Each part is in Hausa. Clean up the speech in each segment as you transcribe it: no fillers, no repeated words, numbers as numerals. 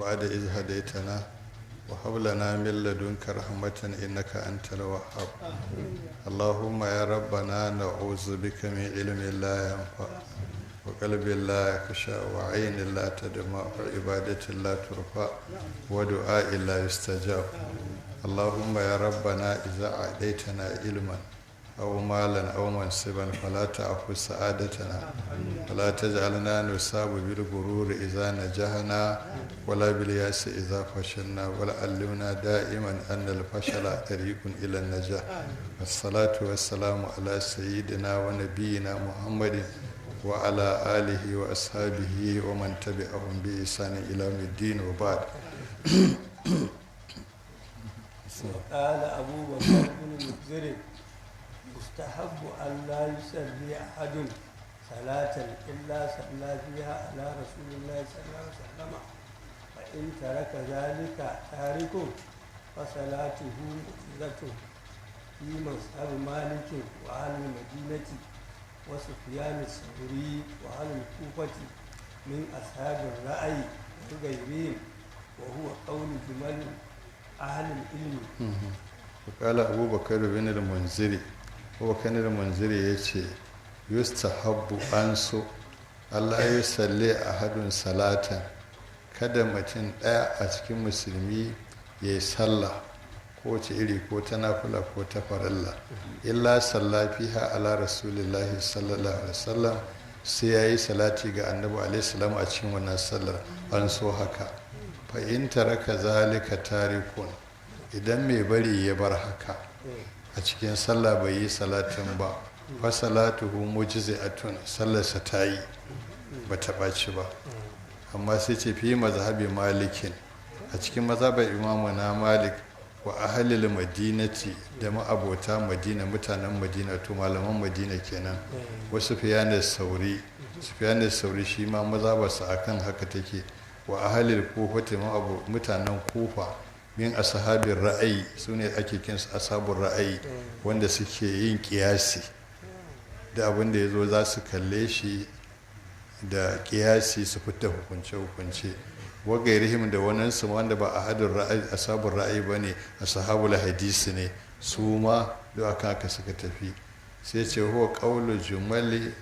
بعد إذ هديتنا وهب لنا من لدنك رحمة إنك أنت الوهاب اللهم يا ربنا نعوذ بك من علم لا ينفع وقلب لا يخشى وعين لا تدمع وعبادة لا ترفع ودعاء لا يستجاب اللهم يا ربنا إذا أعطيتنا علما أو مالا أو منصبا فلا تأخذ سعادتنا ولا تجعلنا نصاب بالغرور إذا نجحنا ولا بالياس إذا فشلنا ولا علمنا دائما أن الفشل طريق إلى النجاح والصلاة والسلام على سيدنا ونبينا محمد وعلى آله وأصحابه ومن تبعهم بإحسان إلى يوم الدين وبعد. قال أبو بكر بن المنذر يستحب أن لا يصلي أحد صلاة إلا صلى فيها على رسول الله صلى الله عليه وسلم فإن ترك ذلك تارك فصلاته مؤخرة في مذهب مالك وأهل المدينة وسفيان الثوري وأهل الكوفة من أصحاب الرأي وغيرهم وهو قول جمل أهل العلم. وقال أبو بكر بن المنذر وكان المنذر يتي يستحب أنسو Allah ya salli a hadun salatan kada mutum ɗaya a cikin musulmi ya yi sallah ko ta iri ko ta nafila ko ta farilla illa salla fiha ala rasulillahi sallallahu alaihi wasallam sai ya yi salati ga annabi alaihi salam a cikin wannan sallar an so haka fa in taraka zalika tarikun idan mai bari ya bar haka a cikin sallah bai yi salatin ba fa salatuhu mujzi'atun sallarsa ta yi ba ta ɓaci ba amma sai ce fi mazhabi malikin a cikin mazhabar imamu na malik wa ahalil madinati da ma'abota madina mutanen madina to malaman madina kenan wasu fiyanar sauri shi ma mazhabarsa akan haka take wa ahalil kufa ta mutanen kufa min ashabin ra'ayi su ne ake kinsu ashabun ra'ayi wanda suke yin kiyasi da abin da ya zo za su kalle shi da kiyasi su fita hukunce-hukunce wagairihim da waninsu wanda ba a hadin ra'ayi ashabun ra'ayi ba ne ashabul hadisi ne su ma da aka haka suka tafi sai ce huwa qawlu jumali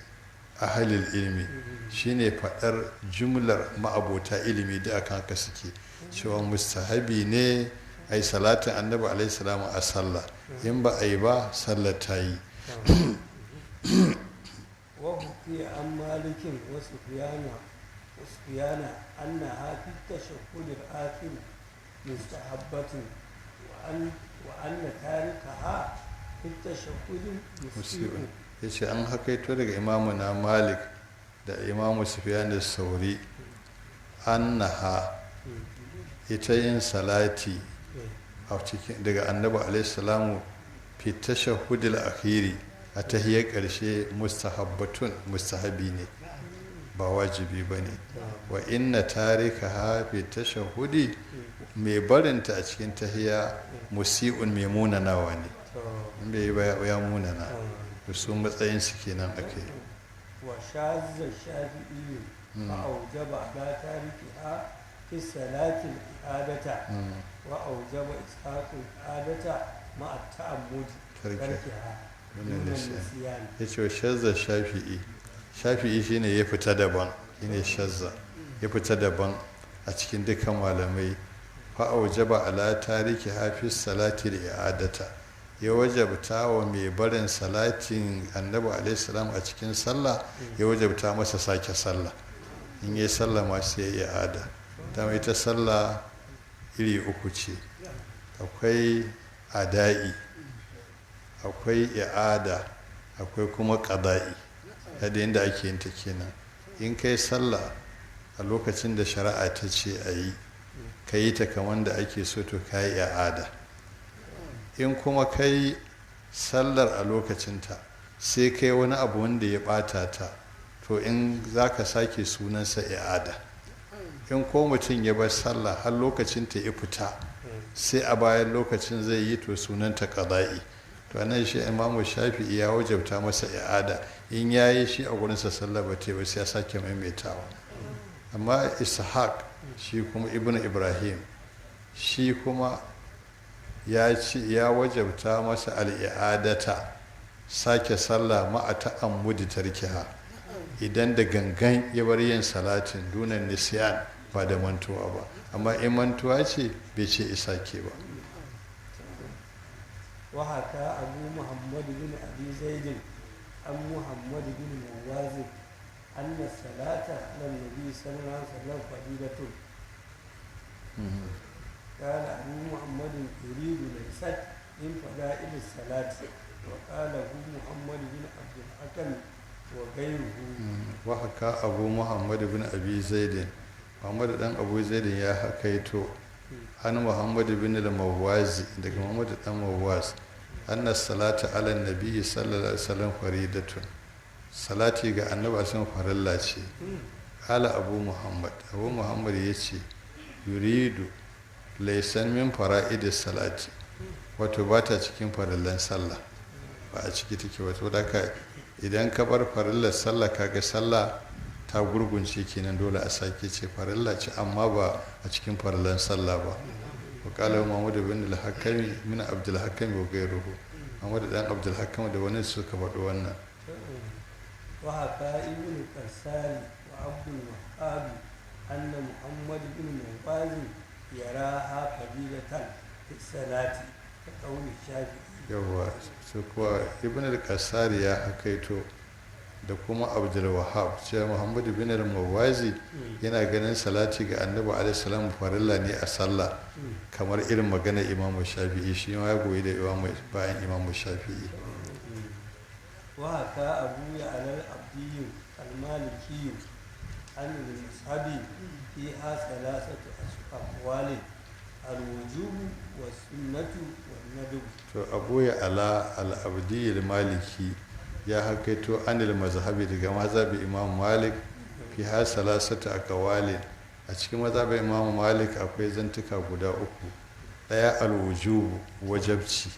ahlil ilmi shine fadar jumlar ma'abota ilimi da aka haka suke cewa mustahabi ne ai salatin annabi alaihi salam a sallah in ba ai ba sallar ta yi وحكي عن مالك وسفيان أنها في التشهد الآخر مستحبة وأن تاركها في التشهد مسيء. yace an hakaito daga imamu na malik da imamu sufyan sauri annaha ita yin salati a cikin daga annabi alaihi salamu fi tashahhudil akhiri a tahiyar ƙarshe mustahabi ne ba wajibi ba ne wa inna tarika hafi tashahudi mai barinta a cikin tahiya musi'un mai munanawa ne bai yi ba ya munana da su matsayin su kenan ake wa shazza shafi'i fa aujaba la tarikiha fi salatil i'adata wa aujaba ishaqul i'adata ma at-ta'ammud tarkiha ya ce wa shazza shafi'i shine ya fita daban shine shazza ya fita daban a cikin dukkan malamai fa'aujaba ala tariki hafiz salati da i'adata ya wajabta wa mai barin salatin annabi alaihi salam a cikin sallah ya wajabta masa sake sallah in yi sallah masu ya i'ada ta mai ta sallah iri uku ce akwai ada'i akwai i'ada akwai kuma qada'i yadda yadda ake yin ta kenan in kai sallah a lokacin da shari'a ta ce a yi ka yi ta kamar da ake so to ka yi i'ada in kuma kai sallar a lokacinta sai kai wani abu wanda ya bata ta to in za ka sake sunansa i'ada in ko mutum ya bar sallah har lokacinta ya fita sai a bayan lokacin zai yi to sunanta qada'i to nan shi imamu shafi'i ya wajabta masa i'ada in yayi shi a gurinsa sallah ba ta ba sai ya sake maimaitawa amma ishaq shi kuma ibn ibrahim shi kuma ya wajabta masa al'i'adata sake sallah ma'a ta'ammudi tarkiha idan da gangan ya bar yin salatin dunan nisyan ba da mantuwa ba, amma in mantuwa ce bai ce isa ke ba. وحكى أبو محمد بن أبي زيد عن محمد بن موازن أن الصلاة على النبي صلى الله عليه وسلم فضيلة. قال أبو محمد يريد ليست من فضائل الصلاة، وقال أبو محمد بن عبد الحكم وغيره. وحكى أبو محمد بن أبي زيد محمد بن أبو زيد يا حكيتو an muhammadu bin al-mawwazi daga muhammadu dan mawwaz anna salata ala nabi sallallahu alaihi wasallam faridatun salati ga annabi sun farilla ce. Kala abu muhammad yace yuridu laysan min fara'idis salati, wato ba ta cikin farillan sallah, ba a ciki take wato da ka idan ka bar farillar sallah kaga sallah ta gurgunce kenan, dole a sake ce farilla ce amma ba a cikin farillan sallah ba. wa qala Muhammad bin al-Hakami min Abdul Hakami wa ghayruhu, Muhammad dan Abdul Hakami da wani suka faɗi wannan. wa haka ibn Qarsari wa Abdul Wahhab anna Muhammad bin Mubazi yaraha fadilatan fi salati ka qawli Shafi'i. yawa su kuwa ibn al-Qarsari ya hakaito da kuma Abdul Wahhab cewa Muhammad bin al-Mawazi yana ganin salati ga Annabi alaihi salam farilla ne a sallah, kamar irin magana Imam Shafi'i, shi ma ya goyi da bayan Imam Shafi'i. wa haka Abu Ya'la al-Abdi al-Maliki an al-Mushabi fiha salasatu aqwali al-wujub wa sunnatu wa nadb. to Abu Ya'la al-Abdi al-Maliki ya hakaito anil mazhabi daga mazhabi Imam Malik fi ha salasatu aqwali, a cikin mazhabin Imam Malik akwai zantuka guda uku, daya al-wujub wajabci,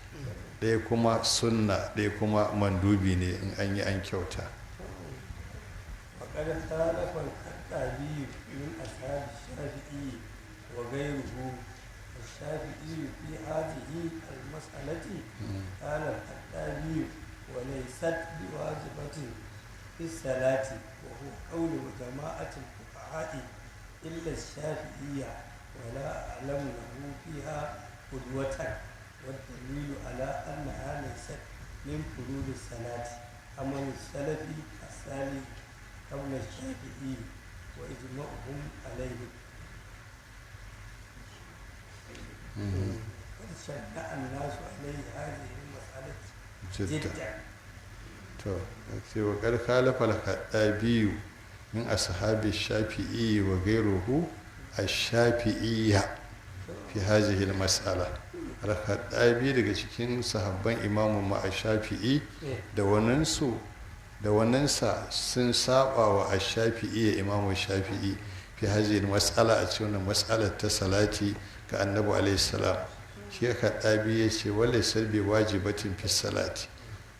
daya kuma sunna, daya kuma mandubi ne in an yi an kyauta. وقد خالف الخطابي من أصحاب الشافعي وغيره. الشافعي في هذه المسألة قال الخطابي وليست بواجبة في الصلاة، وهو قول جماعة الفقهاء إلا الشافعية، ولا أعلم له فيها قدوة، والدليل على أنها ليست من فروض الصلاة. عمل السلف الصالح قبل الشافعي وإجماعهم عليه. قد شجع الناس عليه هذه المسألة جدا. to sai wa qad khalafa al-Khattabi min ashabi shafi'i wa ghayruhu ash-shafi'iyya fi hadhihi al-mas'ala. Al-Khattabi daga cikin sahabban Imam Shafi'i da wanansa sun saba wa ash-Shafi'iyya Imam Shafi'i fi hadhihi al-mas'ala, a cikin mas'alar ta salati ga Annabi alayhi salam. shi Khattabi yace wala salbi wajibatin fi salati,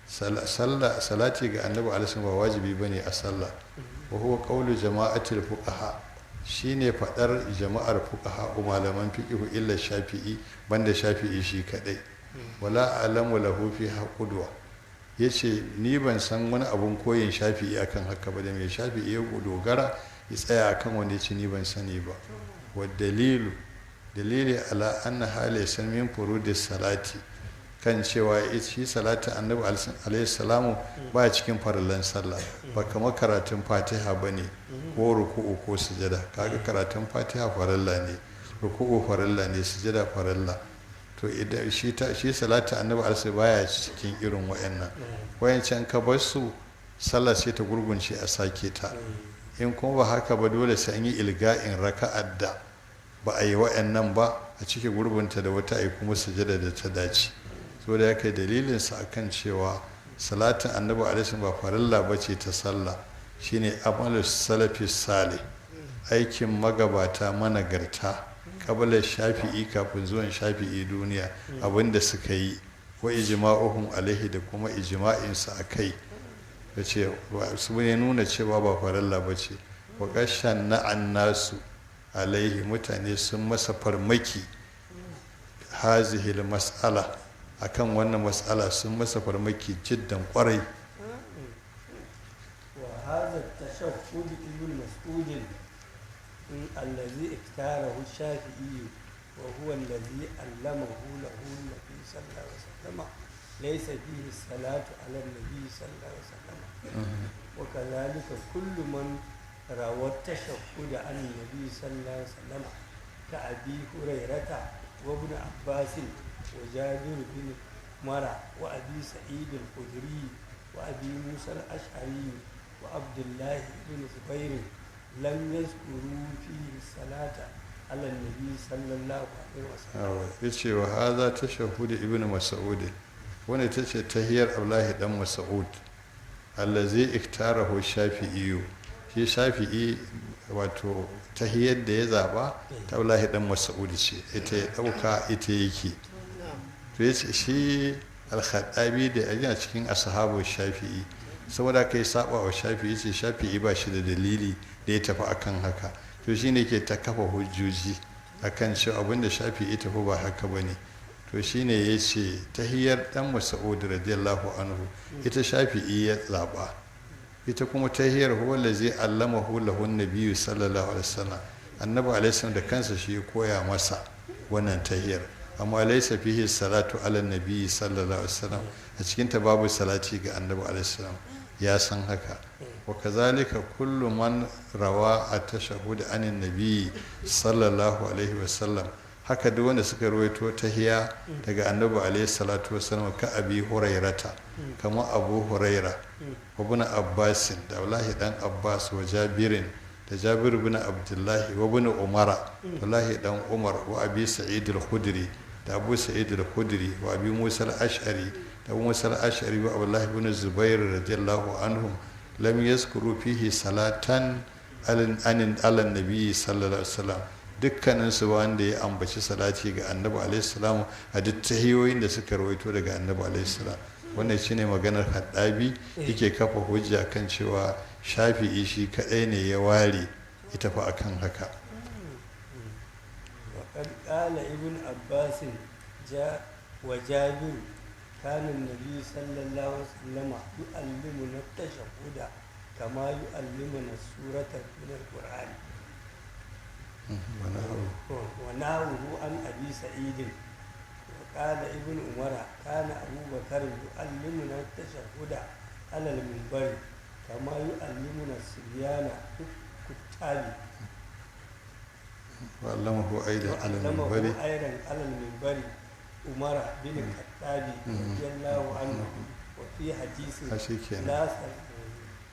salati ga Annabi alaihi ba wajibi bane a sallah. wa huwa qawlu jama'atil fuqaha, shine fadar jama'ar fuqaha malaman fiqh illa Shafi'i, banda Shafi'i shi kadai. wala alamu lahu fi haqudwa, yace ni ban san wani abun koyin Shafi'i akan haka ba, da mai Shafi'i ya dogara ya tsaya akan wanda yace ni ban sani ba. wa dalili ala anna halaysa min furudis salati, kan cewa shi salatin Annabi alaihi salamu ba cikin farillan sallah, ba kamar karatun Fatiha bane ko ruku'u ko sujada. kaga karatun Fatiha farilla ne, ruku'u farilla ne, sujada farilla. to idan shi salatin Annabi alaihi baya cikin irin wayancan ka bar su sallah sai ta gurgunce a sake ta. in kuma ba haka ba dole sai an yi ilga'in raka'ar da ba a yi wayannan ba a cike gurbinta da wata ai kuma sujada da ta dace. so da yake dalilinsa akan cewa salatin Annabi alaihi ba farilla bace ta sallah, shine amalus salafi salih, aikin magabata managarta kabala Shafi'i, kafin zuwan Shafi'i duniya, abinda suka yi. wa ijma'uhum alaihi, da kuma ijma'in sa akai, yace su ne nuna cewa ba farilla bace. wa qashanna annasu alaihi mutane sun masa farmaki hazihil mas'ala akan wannan mas'ala sun masa farmaki jiddan kwarai. وهذا التشهد ابن مسعود الذي اختاره الشافعي وهو الذي علمه له النبي صلى الله عليه وسلم ليس فيه الصلاة على النبي صلى الله عليه وسلم. وكذلك كل من روى التشهد عن النبي صلى الله عليه وسلم كأبي هريرة وابن عباس وجابر بن مرة وأبي سعيد الخدري وأبي موسى الأشعري وعبد الله بن زبير لم يذكروا فيه الصلاة على النبي صلى الله عليه وسلم. yace wa hadha tashahhud ibn mas'ud wani tace tahiyar Abdullahi dan Mas'ud allazi iktarahu shafi'i shi shafi'i wato tahiyar da ya zaba ta Abdullahi dan Mas'ud ce ita ya dauka ita yake to yace shi al-Khattabi da yana cikin ashabu shafi'i saboda kai saba wa shafi'i ce shafi'i ba shi da dalili da ya tafi akan haka to shine ke ta kafa hujjoji akan cewa abinda shafi'i tafi ba haka bane to shine yace tahiyar dan Mas'ud radiyallahu anhu ita shafi'i ya zaba ita kuma tahiyar huwa allazi allamahu lahu an-nabiy sallallahu alaihi wasallam annabi alaihi wasallam da kansa shi ya koya masa wannan tahiyar amma laysa fihi salatu ala an-nabiy sallallahu alaihi wasallam a cikin ta babu salati ga annabi alaihi wasallam ya san haka wa kazalika kullu man rawa at-tashahhud anin nabi sallallahu alaihi wasallam haka duk wanda suka rawaito tahiya daga annabi alaihi salatu wasallam ka abi hurairata kama abu huraira wa ibn abbas da wallahi dan abbas wa jabirin da jabir ibn abdullahi wa ibn umara wallahi dan umar wa abi sa'id al-khudri da abu sa'id al-khudri wa abi musa al-ash'ari da abu musa al-ash'ari wa abdullahi ibn zubair radiyallahu anhum lam yazkuru fihi salatan ala nabi sallallahu alaihi wasallam dukkanin su wanda ya ambaci salati ga annabi alaihi salam a duk tahiyoyin da suka rawaito daga annabi alaihi salam wannan shine maganar Haddabi yake kafa hujja kan cewa Shafi'i shi kadai ne ya ware ita fa akan haka. وقد قال ابن عباس جاء وجابر كان النبي صلى الله عليه وسلم يعلمنا التشهد كما يعلمنا السورة من القرآن ونهوه عن أبي سعيد وقال ابن عمر كان أبو بكر يعلمنا التشهد على المنبر كما يعلمنا الصبيان في الكتاب وعلمه أيضا على المنبر عمر بن الخطاب رضي الله عنه وفي حديث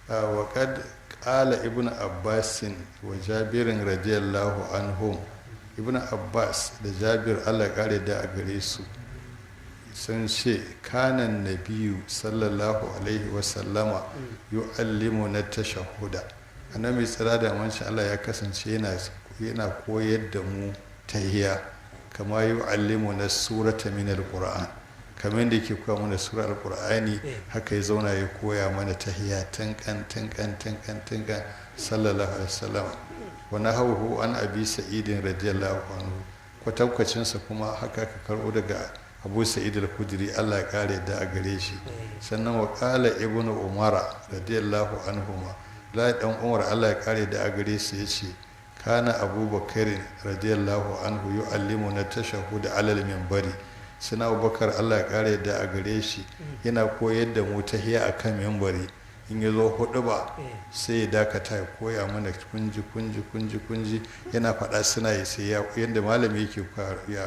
لا وقد قال ابن عباس وجابر رضي الله عنهم ابن عباس da Jabir Allah kare da a gare su sun ce kanan nabiyu sallallahu alaihi wasallama yu'allimu na tashahhuda annabi tsira da manci Allah ya kasance yana koyar da mu tahiyya kama yu'allimu na surata min alquran kamar da yake koya mana surar alqur'ani haka ya zauna ya koya mana tahiyya tankan sallallahu alaihi wasallam wa nahawu an abi sa'id radiyallahu anhu kwatankwacin sa kuma haka ka karbo daga abu sa'id al-khudri Allah ya kare da a gare shi sannan wa qala ibnu umara radiyallahu anhuma la dan umar Allah ya kare da a gare shi yace kana abubakar radiyallahu anhu yu'allimuna tashahhud ala al-minbari suna abubakar Allah ya kare da a gare shi yana koyar da mu tahiyya akan minbari in ya zo hudu ba sai ya dakata ya koya mana kunji yana faɗa suna yi sai yadda malami yake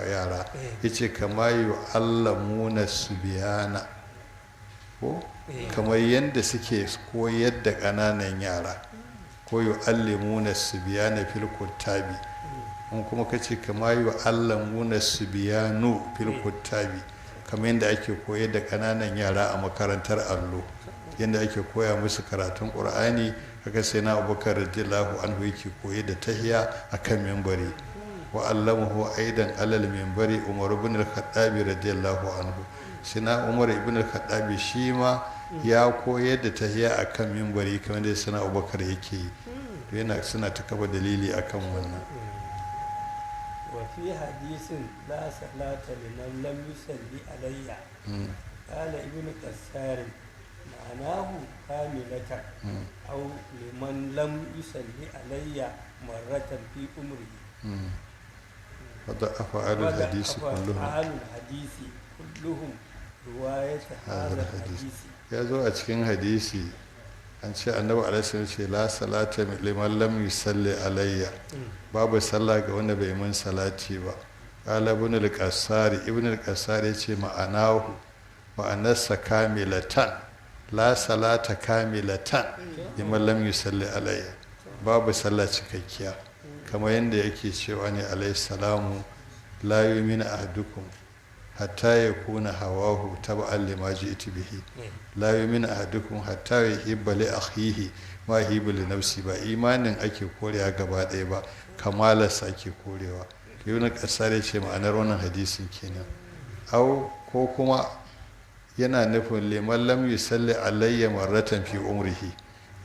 yara ya ce kama yi allamuna su biyana ko kamar yadda suke koyar da ƙananan yara ko yi allimuna su biyana filkuttabi in kuma ka ce kama yi allamuna su biyanu filkuttabi kamar yadda ake koyar da ƙananan yara a makarantar allo yadda ake koya musu karatun ƙur'ani haka sai na abubakar radiyallahu anhu yake koyi da tahiya akan minbari wa allamahu aidan alal minbari umar ibn al-khattab radiyallahu anhu sai na umar ibn al-khattab shi ma ya koyar da tahiya akan minbari kamar da sai na abubakar yake yi to yana suna ta kafa dalili akan wannan. وفي حديث لا صلاة لمن لم يصلي علي قال ابن كسار معناه كاملة أو لمن لم يصلي علي مرة في عمره. وضعف أهل الحديث كلهم أهل الحديث كلهم رواية هذا الحديث. ya zo a cikin hadisi an ce annabi alaihi ce la salata liman lam yusalli alayya, babu sallah ga wanda bai mun salati ba. qala ibn al-qassari ya ce ma'anarsa kamilatan, la salata kamilatan liman lam yusalli alayya, babu sallah cikakkiya, kamar yadda yake cewa ne alayhi salamu la yu'minu ahadukum hatta yakuna hawahu tab'an lima ji'tu bihi, la yu'minu ahadukum hatta yuhibba li akhihi ma yuhibbu li nafsi. ba imanin ake korewa gaba ɗaya ba, kamalarsa ake korewa. ibn qasar ya ce ma'anar wannan hadisin kenan. au ko kuma yana nufin liman lam yusalli alayya marratan fi umrihi,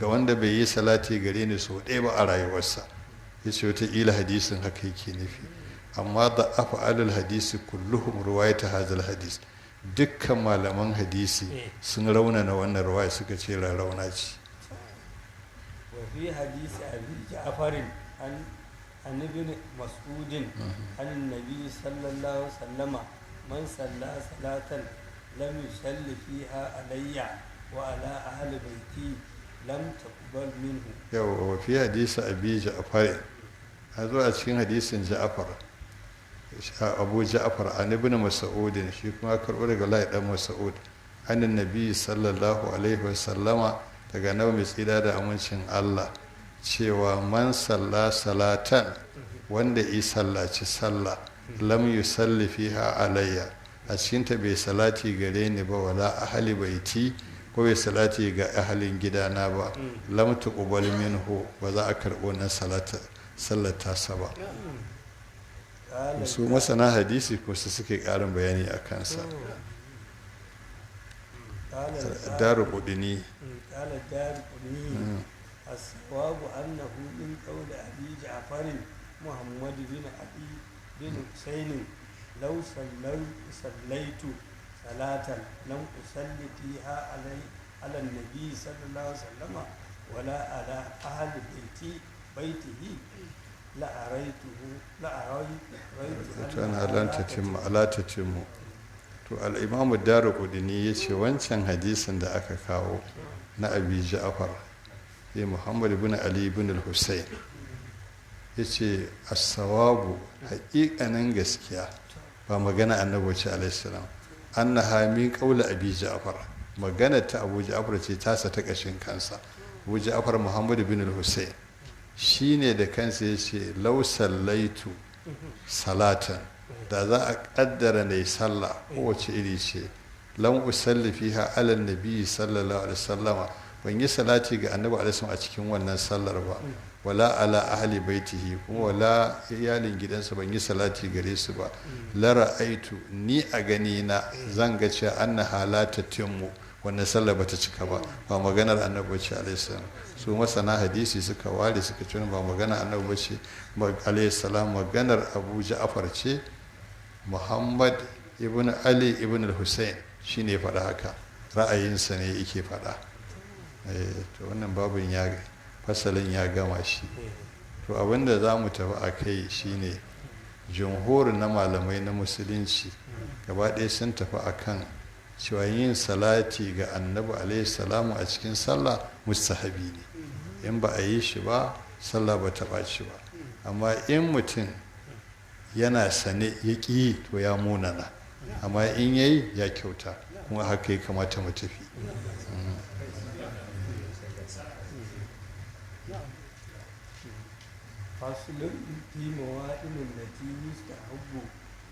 ga wanda bai yi salati gare ni sau ɗaya ba a rayuwarsa. yace wata ila hadisin haka yake nufi, amma da af'alul hadisi kulluhum ruwayata hadal hadis, dukkan malaman hadisi sun raunana wannan ruwaya, suka ce rauna ce. wa fi hadisi abi ja'far an ibn mas'ud an annabi sallallahu alaihi wasallam man salla salatan lam yusalli fiha alayya wa ala ahli baiti lam taqbal minhu. yau wa fi hadisi abi ja'far, a zo a cikin hadisin ja'far abu ja'far an ibn mas'ud, shi kuma karɓo daga lai dan mas'ud annan nabi sallallahu alaihi wasallama, daga nawa mai tsira da amincin Allah, cewa man salla salatan, wanda yi sallaci sallah lam yusalli fiha alayya, a cikin ta bai salati gare ni ba, wala ahli baiti, ko bai salati ga ahalin gidana ba, lam tuqbal minhu, ba za a karɓo na sallar tasa ba. su masana hadisi ko su suke ƙarin bayani a kansa. daru kudini الصواب أنه من قول أبي جعفر محمد بن أبي بن حسين لو صليت صلاة لم أصل فيها على النبي صلى الله عليه وسلم ولا على أهل بيته la tatimmu. to al-imamu Daraqutni yace wancan hadisin da aka kawo na Abi Ja'far sai Muhammad ibn Ali ibn al-Husayn yace as-sawabu, haƙiƙanin gaskiya ba magana annabi ce alaihi salam, annaha min qawli Abi Ja'far, magana ta Abu Ja'far ce tasa ta kashin kansa. Abu Ja'far Muhammad ibn al-Husayn shine da kansa ya ce lau sallaitu salatan, da za a kaddara ne sallah kowace iri ce, lam usalli fiha ala nabi sallallahu alaihi wasallama, ban yi salati ga annabi alaihi wasallam a cikin wannan sallar ba, wala ala ahli baitihi, kuma wala iyalin gidansa ban yi salati gare su ba, la ra'aitu, ni a gani na zan ga cewa annaha la tatimmu, wannan sallah bata cika ba, ba maganar annabi ce alaihi salam. su masana hadisi suka ware suka ce ba magana annabi ce alaihi salam, maganar Abu Ja'far ce, Muhammad ibn Ali ibn al-Husayn shine ya faɗa haka, ra'ayinsa ne yake faɗa. To wannan babin fasalin ya gama shi. To abinda za mu tafi a kai shine jumhur na malamai na musulunci gaba ɗaya sun tafi akan cewa yin salati ga annabi alaihi salamu a cikin sallah mustahabi ne, in ba a yi shi ba sallah ba ta ɓaci ba, amma in mutum yana sane ya ƙi to ya munana, amma in yayi ya kyauta, kuma haka ya kamata mu tafi. fasulun fi mawaɗinin da tilis da hagu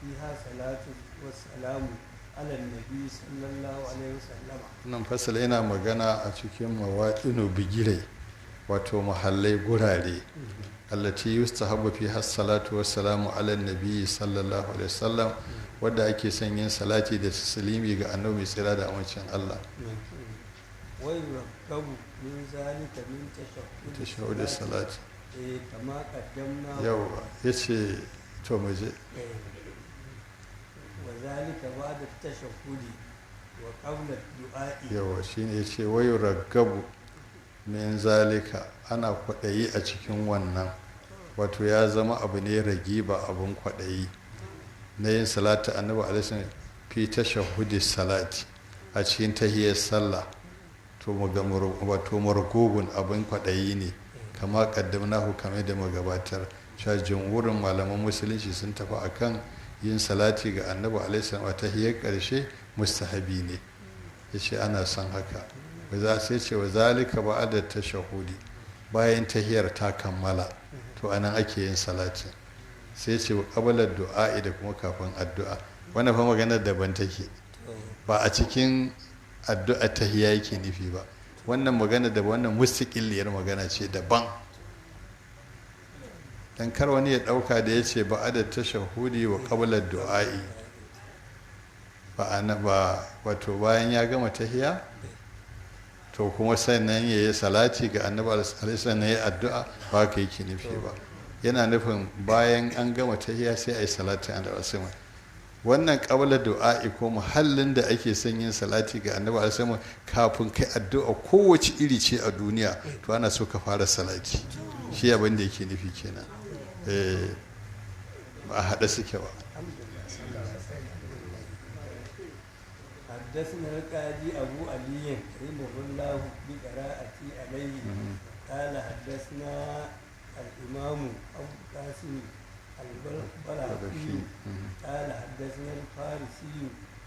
fiha salatu wassalamu ala nabi sallallahu alaihi wasallama. Wannan fasala yana magana a cikin mawaɗinu bigirai, wato mahallai gurare, allati yustahabbu fiha salatu wassalamu ala nabi sallallahu alaihi wasallam, wadda ake son yin salati da taslimi ga annabi tsira da amincin Allah. ويركب من ذلك من tashahhud salati كما قدمنا yawa yace to muje وذلك بعد التشهد وقبل الدعاء yawa shine yace wayu ragabu min zalika ana kwadayi a cikin wannan wato ya zama abu ne ragiba abun kwadayi na yin salatu annabi alaihi fi tashahhudi salati a cikin tahiyyar sallah to wato margubun abin kwaɗayi ne kama kaddamnahu kamar da magabatar cewa jumhurin malaman musulunci sun tafi akan yin salati ga annabi alaihi salam a tahiyyar ƙarshe mustahabi ne yace ana son haka ba za sai ce wa zalika ba'da tashahudi bayan tahiyar ta kammala to anan ake yin salati sai ce wa qabla du'a da kuma kafin addu'a wannan fa maganar daban take ba a cikin addu'a tahiyya yake nufi ba wannan magana da wannan mustaqilliyar magana ce daban dan kar wani ya dauka da yace ba'da tashahudi wa qabla du'a'i ba wato bayan ya gama tahiyya to kuma sannan yayi salati ga annabi alaihi salam yayi addu'a ba ka yake nufi ba yana nufin bayan an gama tahiyya sai ayi salati annabi alaihi wannan qabla du'a'i ko muhallin da ake son yin salati ga annabi alaihi salam kafin kai addu'a kowace iri ce a duniya to ana so ka fara salati shi abin da yake nufi kenan ba a haɗa suke ba حدثنا القاضي أبو علي رحمه الله بقراءة عليه قال حدثنا الإمام أبو القاسم البلخي قال حدثنا الفارسي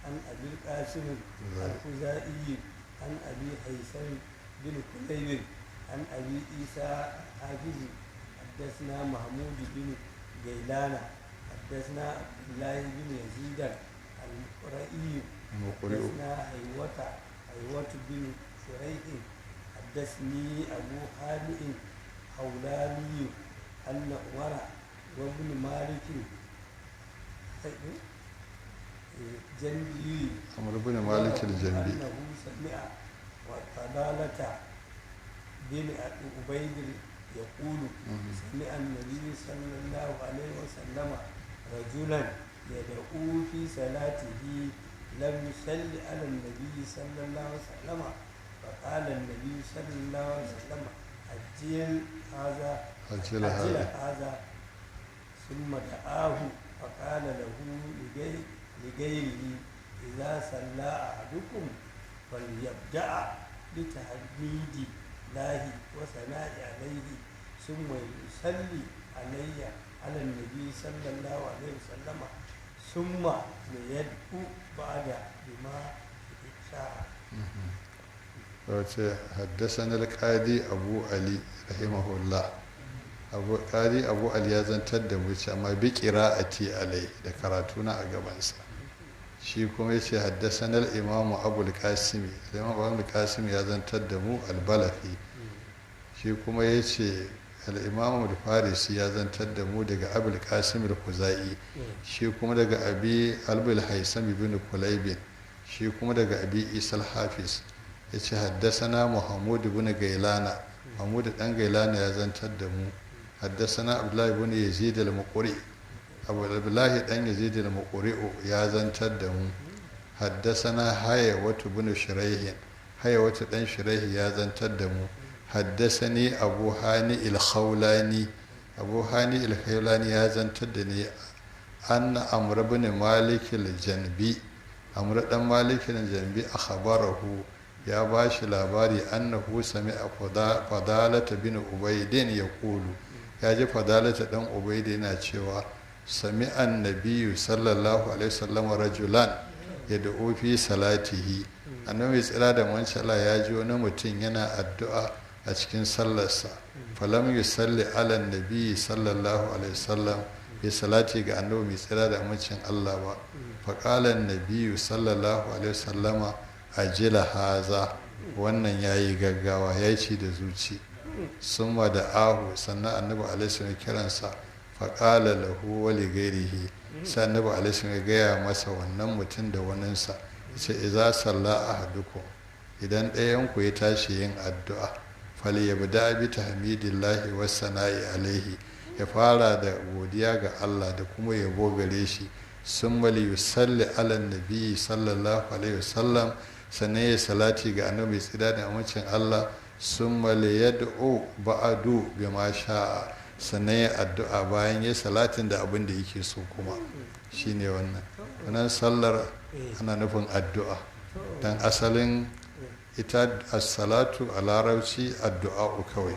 عن أبي القاسم الخزائي عن أبي هيثم بن كليب عن أبي عيسى حافظ حدثنا محمود بن جيلان حدثنا عبد الله بن يزيد المقرئي حدثنا حيوة بن شريح حدثني أبو هانئ حولاني أن عمر وابن مالك جنبي عمرو بن مالك الجنبي أنه سمع وفضالة بن عبيد يقول سمع النبي صلى الله عليه وسلم رجلا يدعو في صلاته لم يصل على النبي صلى الله عليه وسلم فقال النبي صلى الله عليه وسلم أجل هذا ثم دعاه فقال له لغيره إذا صلى أحدكم فليبدأ بتحميد الله وثناء عليه ثم يصلي على النبي صلى الله عليه وسلم ثم يدعو بعد بما شاء. حدثنا القاضي أبو علي رحمه الله abu ali ya zantar da mu ce amma bi qira'ati alai da karatuna a gabansa shi kuma yace haddathana al-imamu abul qasim al-imamu abul qasim ya zantar da mu al-balafi shi kuma yace al-imamu al-farisi ya zantar da mu daga abul qasim al-khuzai shi kuma daga abi albul haisam ibn kulayb shi kuma daga abi isa al-hafiz yace haddathana muhammad ibn gailana mahmud dan gailana ya zantar da mu حدثنا عبد الله بن يزيد المقري أبو عبد الله بن يزيد المقري يا زنتدم حدثنا حيوة بن شريح حيوة بن شريح يا زنتدم حدثني أبو هاني الخولاني أبو هاني الخولاني يا زنتدني أن عمرو بن مالك الجنبي عمرو بن مالك الجنبي أخبره يا باش لاباري أنه سمع فضالة بن عبيد يقول ya ji fadalata dan ubaida yana cewa sami'an nabiyyu sallallahu alaihi wasallam rajulan yad'u fi salatihi annabi tsira da manci Allah ya ji wani mutum yana addu'a a cikin sallarsa falam yusalli ala nabiyyi sallallahu alaihi wasallam bi salati ga annabi mai tsira da mancin Allah ba faqala nabiyyu sallallahu alaihi wasallama ajila haza wannan yayi gaggawa ya ci da zuci summa da ahu sannan annabi alaihi kiransa faƙala lahu wa li ghairihi sai annabi alaihi ya gaya masa wannan mutum da waninsa yace idza salla ahadukum idan ɗayan ku ya tashi yin addu'a falyabda bi tahmidillahi was sana'i alaihi, ya fara da godiya ga Allah da kuma yabo gare shi, summa yusalli ala nabi sallallahu alaihi wasallam, sannan ya salati ga annabi tsira da amincin Allah, summa yad'u ba'du bima sha'a, sannan ya addu'a bayan ya salatin da abin da yake so kuma shine wannan sallar ana nufin addu'a dan asalin ita as-salatu a larabci addu'a kawai,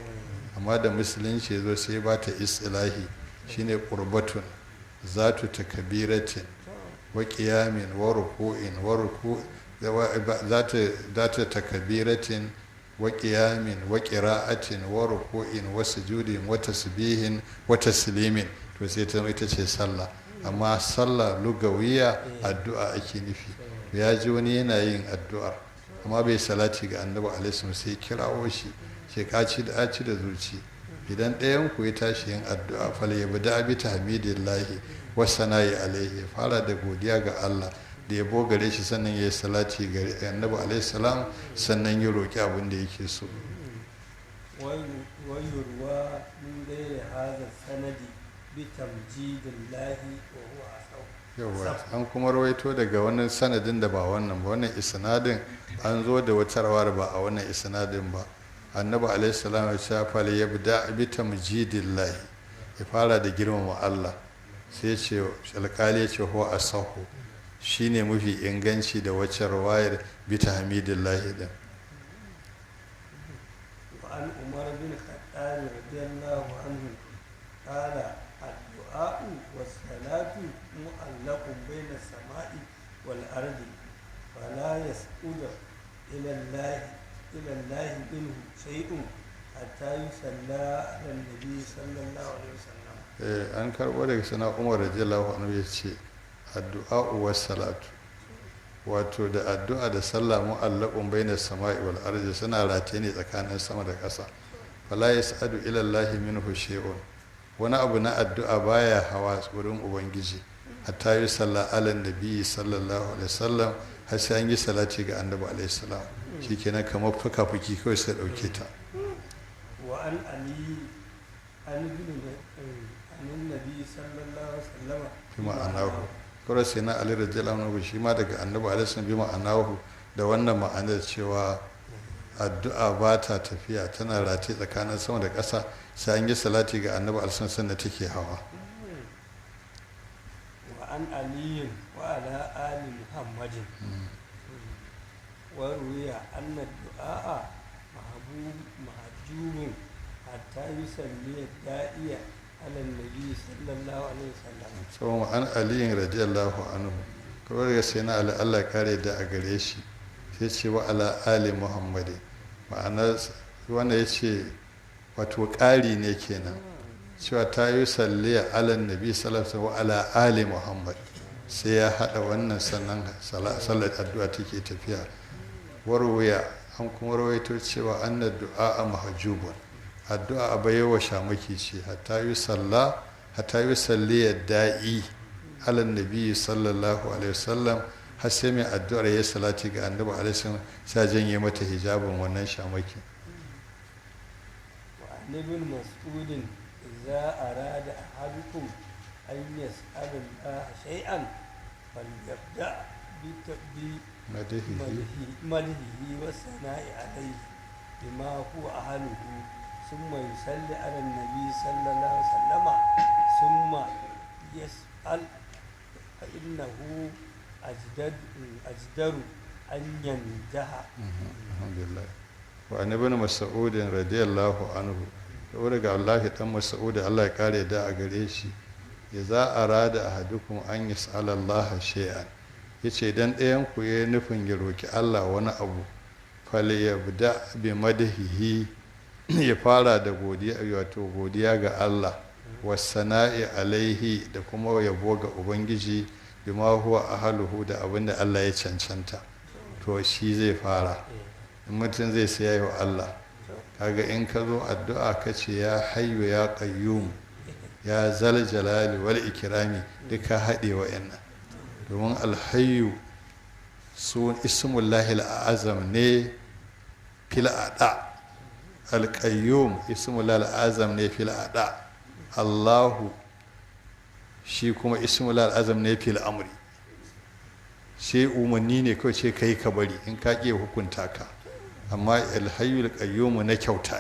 amma da musulunci zo sai ba ta istilahi shine qurbatun zatu takbiratin wa qiyamin wa ruku'in wa zata takbiratin wa qiyamin wa qira'atin wa ruku'in wa sujudin wa tasbihin wa taslimin, to sai ta ita ce sallah. Amma sallah lugawiya addu'a ake nufi. Ya ji wani yana yin addu'ar amma bai salati ga annabi alaihi sai kirawo shi ke kaci da zuci. Idan ɗayan ku ya tashi yin addu'a fal yabda bi tahmidillahi wa sana'i alaihi, fara da godiya ga Allah da yabo gare shi, sannan ya yi salati ga annabi alaihi salam, sannan ya roki abin da yake so. wayurwa min gairi hadha sanadi bi tamjidillahi wa huwa asau. Yawa an kuma rawaito daga wannan sanadin da ba wannan ba, wannan isnadin an zo da wata rawar ba a wannan isnadin ba. Annabi alaihi salam ya ce fal yabda bi tamjidillahi, ya fara da girmama Allah, sai ce alƙali ya ce huwa asahu, shine mafi inganci da wacce rawayar bi tahmidillahi din. wa an umar bin khattab radiyallahu anhu qala الدعاء والصلاة معلق بين السماء والأرض فلا يسعد إلى الله منه شيء حتى يصلى على النبي صلى الله عليه وسلم. an karɓo daga sana umar radiyallahu anhu ya ce addu'a was salatu, wato da addu'a da sallah mu'allaqun baina sama'i wal ardi, suna rataye ne tsakanin sama da ƙasa. fala yas'adu ila allahi minhu shay'un, wani abu na addu'a baya hawa wurin ubangiji hatta yi sallah ala nabi sallallahu alaihi wasallam, har sai an yi salati ga annabi alaihi salam, shikenan kamar fuka-fuki kawai sai dauke ta. wa an ali an nabi sallallahu alaihi wasallam bi ma'anahu, kawai sai na ali radiyallahu anhu shi ma daga annabi alaihi salam bi ma'anahu, da wannan ma'anar cewa addu'a ba ta tafiya, tana rataye tsakanin sama da ƙasa, sai an yi salati ga annabi alaihi sannan take hawa. wa an aliyin wa ala ali muhammadin wa ruwiya anna du'a mahjubun hatta yusalli da'iya ala nabi sallallahu alaihi wasallam. So an aliyin radiyallahu anhu, kawai ga sai na ali Allah kare da a gare shi, sai ce wa ala ali muhammadin, ma'ana wanda ya ce wato ƙari ne kenan, cewa ta yi salliya ala nabi sallallahu wa ala ali muhammad, sai ya haɗa wannan sannan sallar addu'a take tafiya. warwaya an kuma rawaito cewa anna du'a mahjubun, addu'a bayewa shamaki ce, hatta yi salliya da'i ala nabi sallallahu alaihi wasallam, har sai mai addu'ar ya salati ga annabi alaihi wasallam sai janye mata hijabin wannan shamaki. ibn mas'udin idza arada ahadukum an yas'ala Allah shay'an falyabda bi madihi wa sana'i alayhi bima huwa ahluhu thumma yusalli ala an-nabi sallallahu alaihi wasallam thumma yas'al fa innahu ajdaru an yanjaha. Alhamdulillah. wa ibn mas'ud radiyallahu anhu, daga Allah dan Mas'ud Allah ya kare da a gare shi, ya za a rada ahadukum an yas'ala Allah shay'an, yace dan ɗayan ku yayi nufin ya roki Allah wani abu, falyabda bi madhihi, ya fara da godiya, wato godiya ga Allah, wasana'i alaihi, da kuma yabo ga ubangiji, bima huwa ahluhu, da abinda Allah ya cancanta, to shi zai fara. in mutum zai sai wa Allah, kaga in ka zo addu'a ka ce ya hayyu ya qayyum ya zal jalali wal ikrami, duka haɗe wa'annan, domin alhayyu su ismullahi al'azam ne fil ada, alƙayyum ismul azam ne fil ada, Allahu shi kuma ismul azam ne fil amri. sai umarni ne kawai ce kai ka bari in ka ƙi hukunta ka, amma alhayyul qayyum na kyauta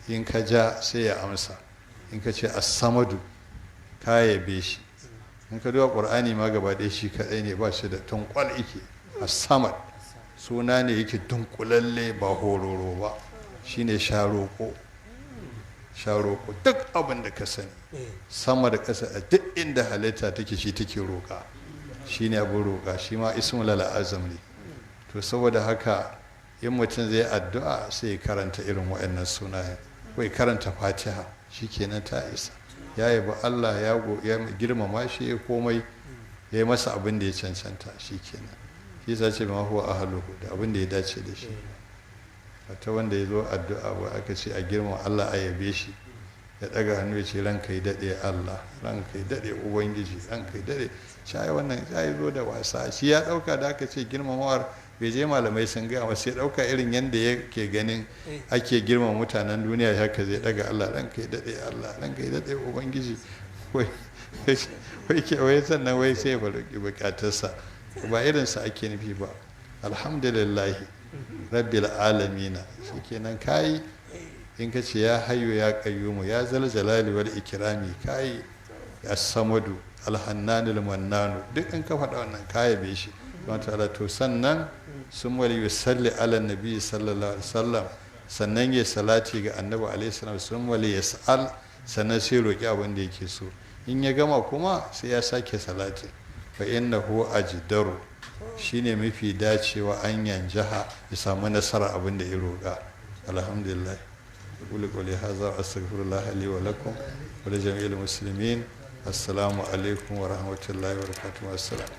ne, in ka ja sai ya amsa. in ka ce as-samadu ka yabe shi. in ka duba qur'ani ma gaba ɗaya shi kaɗai ne, ba shi da tunkwal yake. as-samad suna ne yake dunkulalle ba hororo ba, shine sharoko duk abin da ka sani sama da ƙasa a duk inda halitta take shi take roƙa, shine abin roƙa, shi ma ismul azam ne. to saboda haka in mutum zai addu'a sai ya karanta irin waɗannan sunayen, ko ya karanta fatiha, shikenan ta isa. ya yabi Allah ya girmama shi, ya komai ya yi masa abin da ya cancanta, shikenan. shi sa ce ma huwa ahluhu, da abin da ya dace da shi. ta wanda ya zo addu'a ba aka ce a girma Allah a yabe shi, ya daga hannu ya ce ranka yi daɗe Allah, ranka yi daɗe ubangiji, ranka yi daɗe. shayi wannan shayi zo da wasa, shi ya ɗauka da aka ce girmamawar bai je malamai sun gaya masa, ya ɗauka irin yadda yake ganin ake girmama mutanen duniya, haka zai daga Allah, ranka yi daɗe Allah, ranka yi daɗe ubangiji. wai sannan wai sai ya faruki bukatarsa, ba irinsa ake nufi ba. alhamdulillahi rabbil alamina, shikenan kayi. in ka ce ya hayyu ya qayyumu ya zal jalali wal ikrami, kayi. ya samadu alhannanul mannanu, duk in ka faɗa wannan kaya be shi don ta'ala. to sannan sun wali yusalli ala nabi sallallahu alaihi wasallam, sannan ya salati ga annabi alaihi salam, sun wali yas'al, sannan sai roki abin da yake so. in ya gama kuma sai ya sake salati. fa innahu ajdaru, shine mafi dacewa an yanjaha, ya samu nasara abin da ya roƙa. alhamdulillah. أقول قولي هذا وأستغفر الله لي ولكم ولجميع المسلمين. السلام عليكم ورحمة الله وبركاته. والسلام.